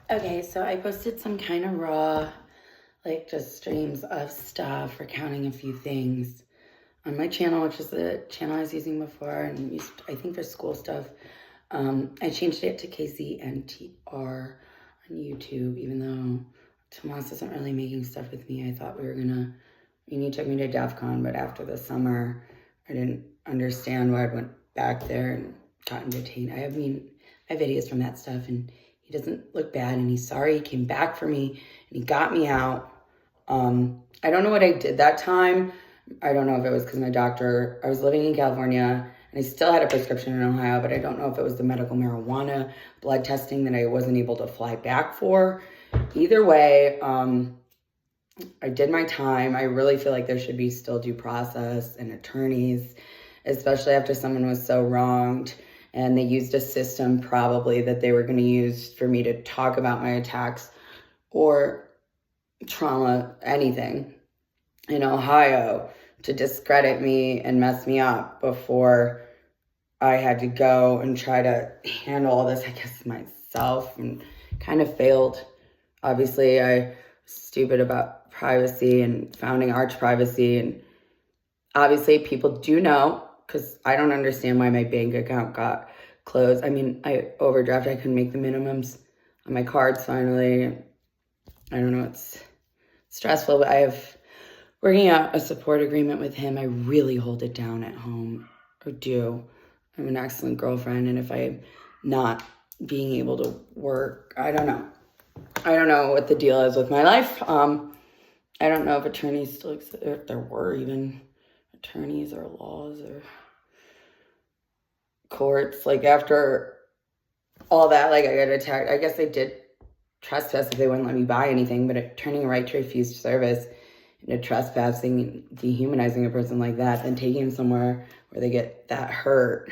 Okay, so I posted some kind of raw, like just streams of stuff, recounting a few things on my channel, which is the channel I was using before and used, I think, for school stuff. I changed it to KCNTR on YouTube, even though Tomas isn't really making stuff with me. I thought we were gonna, he took me to DEF CON, but after the summer, I didn't understand why I went back there and gotten detained. I have videos from that stuff, and he doesn't look bad, and he's sorry. He came back for me, and he got me out. I don't know what I did that time. I don't know if it was because my doctor, I was living in California, and I still had a prescription in Ohio, but I don't know if it was the medical marijuana blood testing that I wasn't able to fly back for. Either way, I did my time. I really feel like there should be still due process and attorneys, especially after someone was so wronged. And they used a system probably that they were going to use for me to talk about my attacks or trauma, anything in Ohio, to discredit me and mess me up before I had to go and try to handle all this, I guess, myself, and kind of failed. Obviously, I was stupid about privacy and founding Arch Privacy, and obviously people do know, because I don't understand why my bank account got closed. I mean, I overdrafted. I couldn't make the minimums on my cards finally. I don't know, it's stressful, but I have working out a support agreement with him. I really hold it down at home, or do. I'm an excellent girlfriend, and if I'm not being able to work, I don't know. I don't know what the deal is with my life. I don't know if attorneys still exist, if there were even attorneys or laws or courts. Like, after all that, like, I got attacked. I guess they did trespass if they wouldn't let me buy anything, but turning a right to refuse service into trespassing and dehumanizing a person like that, then taking them somewhere where they get that hurt,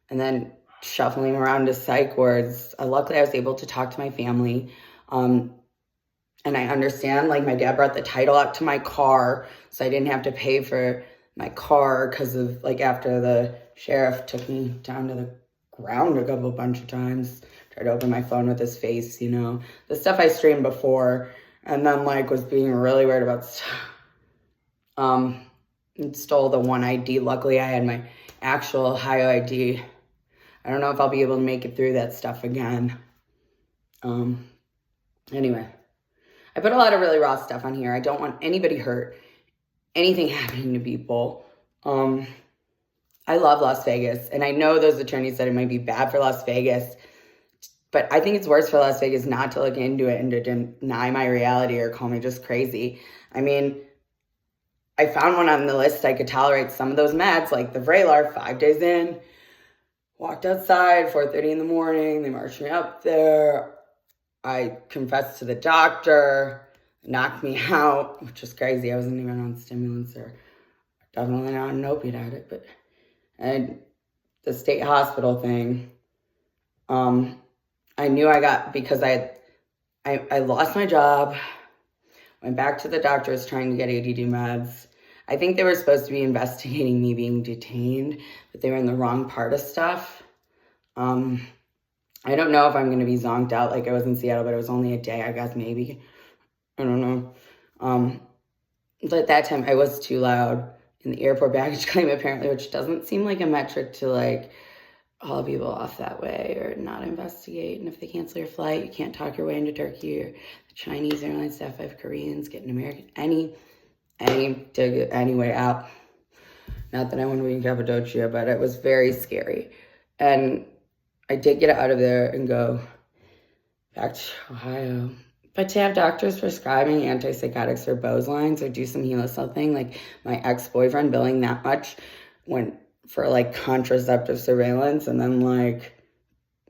and then shuffling them around to psych wards. Luckily, I was able to talk to my family. And I understand, like, my dad brought the title out to my car, so I didn't have to pay for my car because of, like, after the sheriff took me down to the ground a bunch of times, tried to open my phone with his face, you know, the stuff I streamed before, and then, like, was being really weird about stuff. And stole the one ID. Luckily, I had my actual Ohio ID. I don't know if I'll be able to make it through that stuff again. Anyway. I put a lot of really raw stuff on here. I don't want anybody hurt, anything happening to people. I love Las Vegas, and I know those attorneys said it might be bad for Las Vegas, but I think it's worse for Las Vegas not to look into it and to deny my reality or call me just crazy. I mean, I found one on the list I could tolerate some of those meds, like the Vraylar, 5 days in. Walked outside, 4:30 in the morning. They marched me up there. I confessed to the doctor, knocked me out, which was crazy. I wasn't even on stimulants or definitely not an opiate addict, but and the state hospital thing. I knew I got, because I lost my job, went back to the doctors trying to get ADD meds. I think they were supposed to be investigating me being detained, but they were in the wrong part of stuff. I don't know if I'm going to be zonked out like I was in Seattle, but it was only a day, I guess, maybe. I don't know. But at that time, I was too loud in the airport baggage claim, apparently, which doesn't seem like a metric to, like, haul people off that way or not investigate. And if they cancel your flight, you can't talk your way into Turkey, or the Chinese airline staff, have Koreans, get an American, any way out. Not that I want to be in Cappadocia, but it was very scary. And I did get out of there and go back to Ohio. But to have doctors prescribing antipsychotics or Bose or do some Helicel thing, like my ex-boyfriend billing that much went for, like, contraceptive surveillance, and then, like,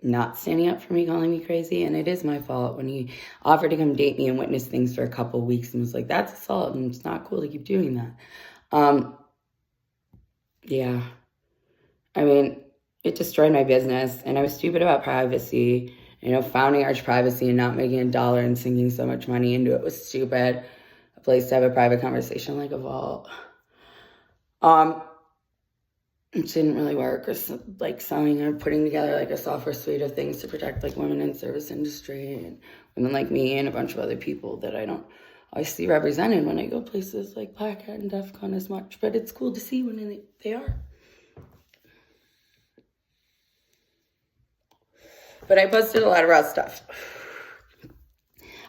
not standing up for me, calling me crazy. And it is my fault when he offered to come date me and witness things for a couple of weeks and was like, that's assault and it's not cool to keep doing that. Yeah. I mean, it destroyed my business, and I was stupid about privacy. You know, founding Arch Privacy and not making $1 and sinking so much money into it was stupid. A place to have a private conversation like a vault. it didn't really work, or like selling or putting together like a software suite of things to protect like women in the service industry and women like me and a bunch of other people that I don't always see represented when I go places like Black Hat and DEF CON as much, but it's cool to see when they are. But I posted a lot of raw stuff.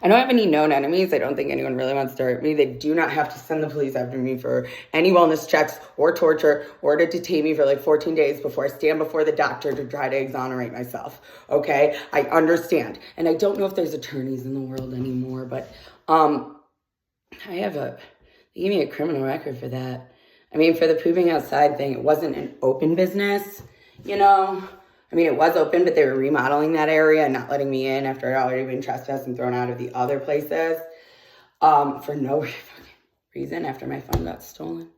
I don't have any known enemies. I don't think anyone really wants to hurt me. They do not have to send the police after me for any wellness checks or torture or to detain me for like 14 days before I stand before the doctor to try to exonerate myself. Okay? I understand. And I don't know if there's attorneys in the world anymore, but they gave me a criminal record for that. I mean, for the pooping outside thing, it wasn't an open business, you know? I mean, it was open, but they were remodeling that area and not letting me in after I'd already been trespassed and thrown out of the other places for no reason after my phone got stolen.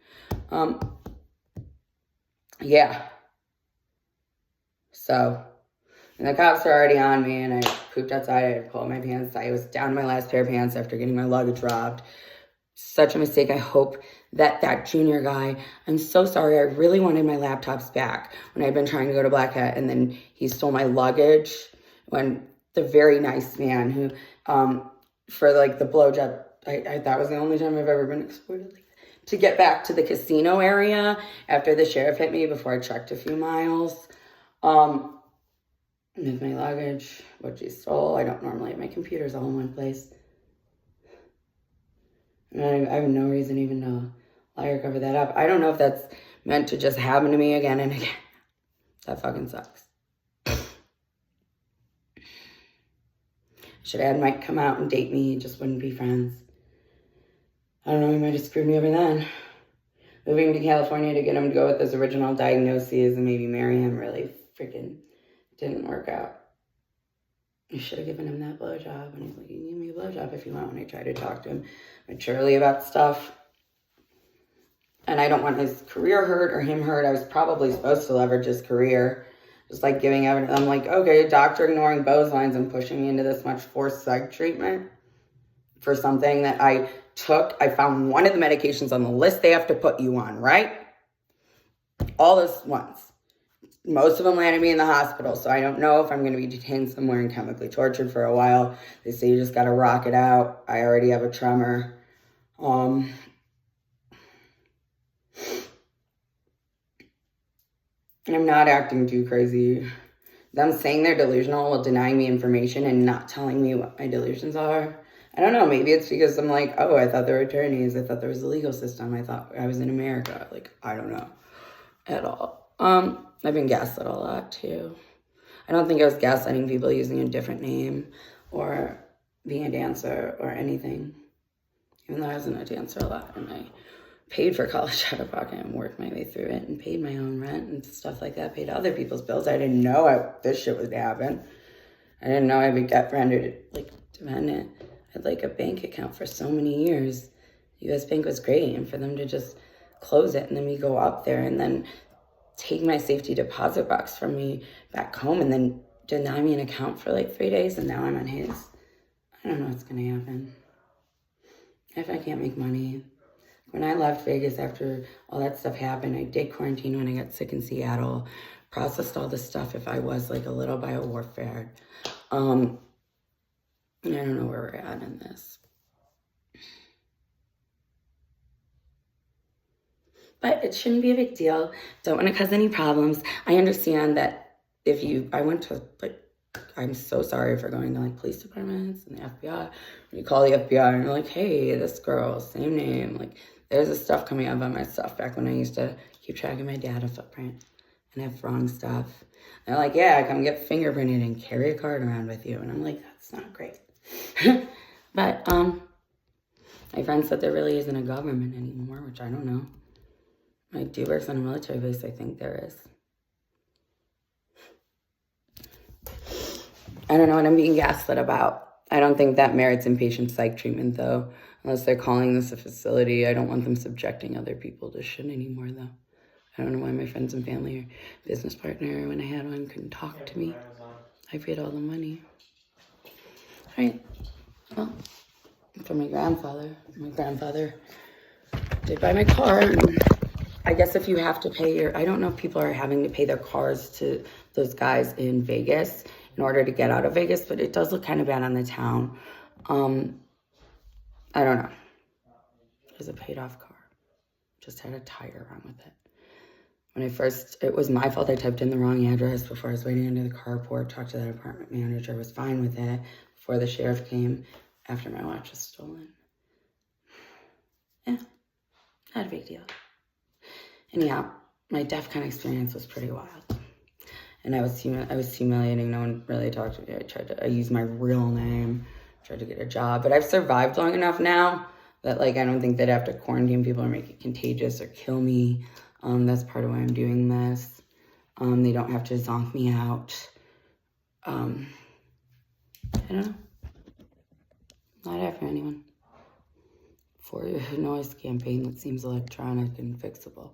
Yeah. So, and the cops were already on me, and I pooped outside. I pulled my pants. I was down to my last pair of pants after getting my luggage robbed. Such a mistake. I hope that junior guy, I'm so sorry. I really wanted my laptops back when I'd been trying to go to Black Hat, and then he stole my luggage when the very nice man who, for like the blowjob, that was the only time I've ever been exploited like that, to get back to the casino area after the sheriff hit me before I trekked a few miles. With my luggage, what she stole. I don't normally have my computers all in one place. And I have no reason even to lie or cover that up. I don't know if that's meant to just happen to me again and again. That fucking sucks. Should have had Mike come out and date me. Just wouldn't be friends. I don't know, he might have screwed me over then. Moving to California to get him to go with his original diagnoses and maybe marry him really freaking didn't work out. I should have given him that blowjob. And he's like, you can give me a blowjob if you want. When I tried to talk to him maturely about stuff. And I don't want his career hurt or him hurt. I was probably supposed to leverage his career. Just like giving evidence. I'm like, okay, doctor ignoring Bose lines and pushing me into this much forced psych treatment for something that I took. I found one of the medications on the list they have to put you on, right? All this once. Most of them landed me in the hospital, so I don't know if I'm going to be detained somewhere and chemically tortured for a while. They say you just got to rock it out. I already have a tremor. I'm not acting too crazy. Them saying they're delusional while denying me information and not telling me what my delusions are. I don't know. Maybe it's because I'm like, oh, I thought there were attorneys. I thought there was a legal system. I thought I was in America. Like, I don't know at all. I've been gaslit a lot too. I don't think I was gaslighting people using a different name or being a dancer or anything. Even though I wasn't a dancer a lot and I paid for college out of pocket and worked my way through it and paid my own rent and stuff like that, paid other people's bills. I didn't know this shit would happen. I didn't know I would get rendered like dependent. I had like a bank account for so many years. US Bank was great, and for them to just close it and then me go up there and then take my safety deposit box from me back home and then deny me an account for like 3 days and now I'm on his. I don't know what's gonna happen. If I can't make money. When I left Vegas after all that stuff happened, I did quarantine when I got sick in Seattle, processed all this stuff if I was like a little biowarfare. I don't know where we're at in this. But it shouldn't be a big deal. Don't want to cause any problems. I understand that I went to, like, I'm so sorry for going to, like, police departments and the FBI. When you call the FBI and you're like, hey, this girl, same name. Like, there's this stuff coming up on my stuff back when I used to keep track of my data footprint and have wrong stuff. And they're like, yeah, come get fingerprinted and carry a card around with you. And I'm like, that's not great. But my friend said there really isn't a government anymore, which I don't know. My dude works on a military base, I think there is. I don't know what I'm being gaslit about. I don't think that merits inpatient psych treatment, though. Unless they're calling this a facility. I don't want them subjecting other people to shit anymore, though. I don't know why my friends and family or business partner, when I had one, couldn't talk to me. I paid all the money. All right. Well, for my grandfather did buy my car. And I guess if you have to pay I don't know if people are having to pay their cars to those guys in Vegas in order to get out of Vegas, but it does look kind of bad on the town. I don't know. It was a paid off car. Just had a tire wrong with it. It was my fault. I typed in the wrong address before I was waiting under the carport, talked to that apartment manager, was fine with it before the sheriff came after my watch was stolen. Yeah, not a big deal. Anyhow, my DEF CON experience was pretty wild. And I was humiliating. No one really talked to me. I used my real name, tried to get a job. But I've survived long enough now that, like, I don't think they'd have to quarantine people or make it contagious or kill me. That's part of why I'm doing this. They don't have to zonk me out. I don't know. Not after anyone. For a noise campaign that seems electronic and fixable.